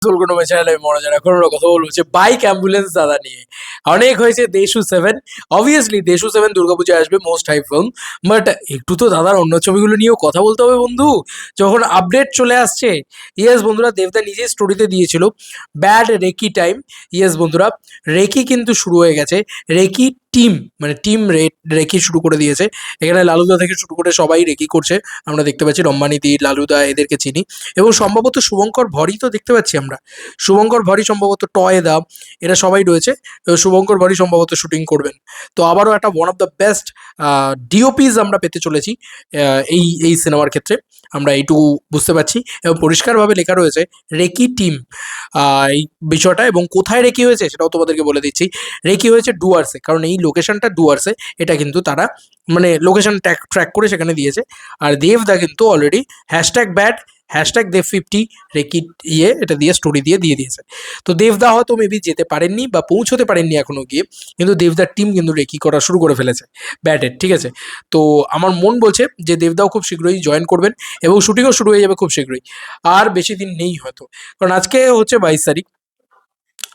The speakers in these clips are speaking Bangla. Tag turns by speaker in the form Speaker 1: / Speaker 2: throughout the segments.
Speaker 1: কোনো চ্যানেলে মনে যায় না কোনো কথা বলবো যে বাইক অ্যাম্বুলেন্স দাদা নিয়ে অনেক হয়েছে। দেশু 7 অবভিয়াসলি দেশু 7 দুর্গাপূজায় আসবে, মোস্ট হাই ফিল্ম। বাট একটু তো দাদার অন্য ছবিগুলো নিয়েও কথা বলতে হবে বন্ধু, যখন আপডেট চলে আসছে। ইয়েস বন্ধুরা, দেবদা নিজেই স্টোরিতে দিয়েছিল ব্যাড রেকি টাইম। ইয়েস বন্ধুরা, রেকি কিন্তু শুরু হয়ে গেছে। রেকি টিম মানে টিম রেকি শুরু করে দিয়েছে। এখানে লালুদা থেকে শুরু করে সবাই রেকি করছে। আমরা দেখতে পাচ্ছি রম্বানিদি, লালুদা এদেরকে চিনি, এবং সম্ভবত শুভঙ্কর ভরি তো দেখতে পাচ্ছি আমরা। শুভঙ্কর ভরি সম্ভবত টয় দা, এরা সবাই রয়েছে। শুভঙ্কর ভরি সম্ভবত শুটিং করবেন। তো আবারও একটা ওয়ান অফ দ্য বেস্ট ডিওপিস আমরা পেতে চলেছি এই এই সিনেমার ক্ষেত্রে। আমরা এইটুকু বুঝতে পারছি, এবং পরিষ্কারভাবে লেখা রয়েছে রেকি টিম এই বিষয়টা, এবং কোথায় রেকি হয়েছে সেটাও তোমাদেরকে বলে দিচ্ছি। রেকি হয়েছে ডুয়ার্সে, কারণ এই লোকেশনটা ডুয়ার্সে, এটা কিন্তু তারা মানে লোকেশন ট্র্যাক করে সেখানে দিয়েছে। আর দেবদা কিন্তু অলরেডি #ব্যাড #দেব50 রেকি এটা দিয়ে স্টোরি দিয়ে দিয়েছে। তো দেবদা হয়তো মেবি যেতে পারেননি বা পৌঁছতে পারেননি এখনো গিয়ে, কিন্তু দেবদার টিম কিন্তু রেকি করা শুরু করে ফেলেছে ব্যাটের, ঠিক আছে। তো আমার মন বলছে যে দেবদাও খুব শীঘ্রই জয়েন করবেন, এবং শুটিংও শুরু হয়ে যাবে খুব শীঘ্রই। আর বেশি দিন নেই হয়তো, কারণ আজকে হচ্ছে 22 তারিখ।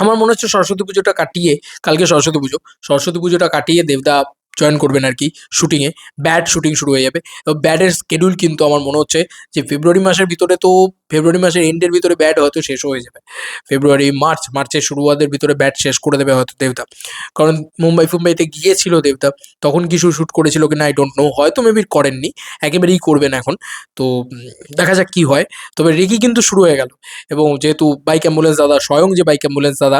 Speaker 1: আমার মনে হচ্ছে সরস্বতী পুজোটা কাটিয়ে, কালকে সরস্বতী পুজোটা কাটিয়ে দেবদা জয়েন করবেন আর কি শুটিংয়ে। ব্যাড শুটিং শুরু হয়ে যাবে। ব্যাডের স্কেডিউল কিন্তু আমার মনে হচ্ছে যে ফেব্রুয়ারি মাসের ভিতরে, তো ফেব্রুয়ারি মাসের এন্ডের ভিতরে ব্যাড হয়তো শেষ হয়ে যাবে। ফেব্রুয়ারি মার্চের শুরুয়াদের ভিতরে ব্যাড শেষ করে দেবে হয়তো দেবদা। কারণ মুম্বাইতে গিয়েছিল দেবদা, তখন কিছু শ্যুট করেছিল কিনা আই ডোন্ট নো, হয়তো মেবি করেননি, একেবারেই করবেন এখন। তো দেখা যাক কি হয়। তবে রেকি কিন্তু শুরু হয়ে গেল, এবং যেহেতু বাইক অ্যাম্বুলেন্স দাদা, স্বয়ং যে বাইক অ্যাম্বুলেন্স দাদা,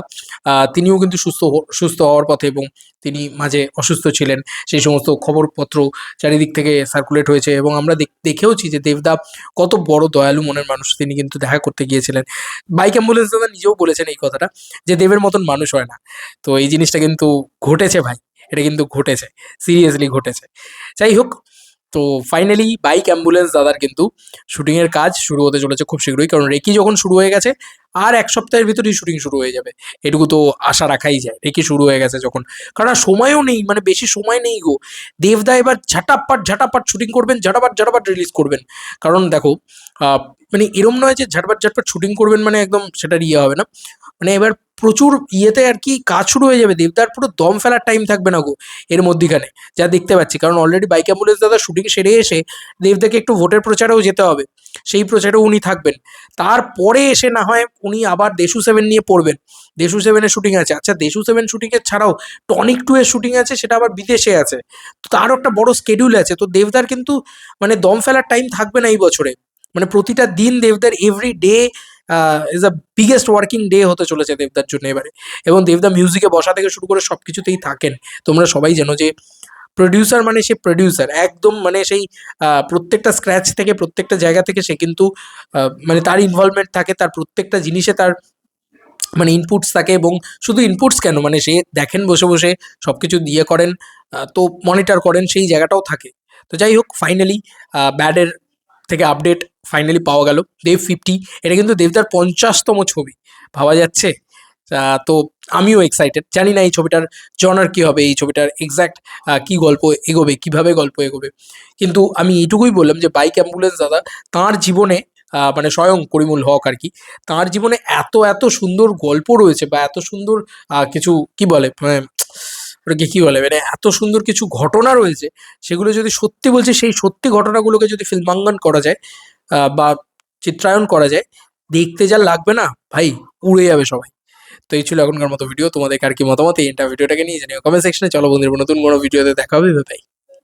Speaker 1: তিনিও কিন্তু সুস্থ হওয়ার পথে, এবং তিনি মাঝে অসুস্থ ছিলেন। সেই সমস্ত খবরপত্র চারিদিক থেকে সার্কুলেট হয়েছে, এবং আমরা দেখেওছি যে দেবদা কত বড় দয়ালু মনের মানুষ। তিনি কিন্তু দেখা করতে গিয়েছিলেন। বাইক অ্যাম্বুলেন্স দাদা নিজেও বলেছেন এই কথাটা, যে দেবের মতন মানুষ হয় না। তো এই জিনিসটা কিন্তু ঘটেছে ভাই, এটা কিন্তু ঘটেছে, সিরিয়াসলি ঘটেছে। যাই হোক, তো ফাইনালি বাইক অ্যাম্বুলেন্স দাদার কিন্তু শুটিংয়ের কাজ শুরু হতে চলেছে খুব শীঘ্রই, কারণ রেকি যখন শুরু হয়ে গেছে আর এক সপ্তাহের ভিতরেই শুটিং শুরু হয়ে যাবে। এটুকু তো আশা রাখাই যায়, রেকি শুরু হয়ে গেছে যখন। কারণ আর সময়ও নেই, মানে বেশি সময় নেই গো। দেবদা এবার ঝাটাপাট শুটিং করবেন, ঝাটাপাট রিলিজ করবেন। কারণ দেখো, মানে এরম নয় যে ঝাটপাট শুটিং করবেন মানে একদম সেটার ইয়ে হবে না। মানে এবার প্রচুর ইয়েতে আর কি কাজ শুরু হয়ে যাবে। দেবদার পুরো দম ফেলার টাইম থাকবে না গো এর মধ্যিখানে, যা দেখতে পাচ্ছি। কারণ অলরেডি বাইক অ্যাম্বুলেন্স দাদা শুটিং সেরে এসে দেবদাকে একটু ভোটের প্রচারেও যেতে হবে, সেই প্রচারেও উনি থাকবেন। তারপরে এসে না হয় উনি আবার দেশু 7 নিয়ে পড়বেন। দেশু 7-এর শুটিং আছে। আচ্ছা, দেশু 7 শুটিংয়ের ছাড়াও টনিক 2-এর শুটিং আছে, সেটা আবার বিদেশে আছে। তো তারও একটা বড় স্কেডিউল আছে। তো দেবদার কিন্তু মানে দম ফেলার টাইম থাকবে না এই বছরে। মানে প্রতিটা দিন দেবদার every day is a biggest working day হতে চলেছে দেবদার জন্য এবারে। এবং দেবদা মিউজিকে বসা থেকে শুরু করে সব কিছুতেই থাকেন। তোমরা সবাই জানো যে প্রডিউসার মানে সে প্রডিউসার একদম, মানে সেই প্রত্যেকটা স্ক্র্যাচ থেকে, প্রত্যেকটা জায়গা থেকে সে কিন্তু মানে তার ইনভলভমেন্ট থাকে, তার প্রত্যেকটা জিনিসে তার মানে ইনপুটস থাকে। এবং শুধু ইনপুটস কেন, মানে সে দেখেন বসে বসে সব কিছু দিয়ে করেন, তো মনিটর করেন, সেই জায়গাটাও থাকে। তো যাই হোক, ফাইনালি ব্যাডের থেকে আপডেট ফাইনালি পাওয়া গেল। দেব50, এটা কিন্তু দেবদার 50তম ছবি, ভাবা যাচ্ছে। তো আমিও এক্সাইটেড। জানি না এই ছবিটার জনার কী হবে, এই ছবিটার এক্স্যাক্ট কী গল্প এগোবে, কীভাবে গল্প এগোবে। কিন্তু আমি এইটুকুই বললাম যে বাইক অ্যাম্বুলেন্স দাদা তাঁর জীবনে, মানে স্বয়ং করিমুল হক আর কি, তাঁর জীবনে এত সুন্দর গল্প রয়েছে, বা এত সুন্দর কিছু কি বলে মানে ওটাকে কী বলে, মানে এত সুন্দর কিছু ঘটনা রয়েছে, সেগুলো যদি সত্যি বলছি, সেই সত্যি ঘটনাগুলোকে যদি ফিল্মাঙ্কন করা যায় বা চিত্রায়ন করা যায়, দেখতে যা লাগবে না ভাই, উড়ে যাবে সবাই। তো এই ছিল এখনকার মতো ভিডিও। তোমাদের আর কি মতামত এই ভিডিওটাকে নিয়ে জানিও কমেন্ট সেকশনে। চলো বন্ধুরা, নতুন কোনো ভিডিওতে দেখা হবে, বাই।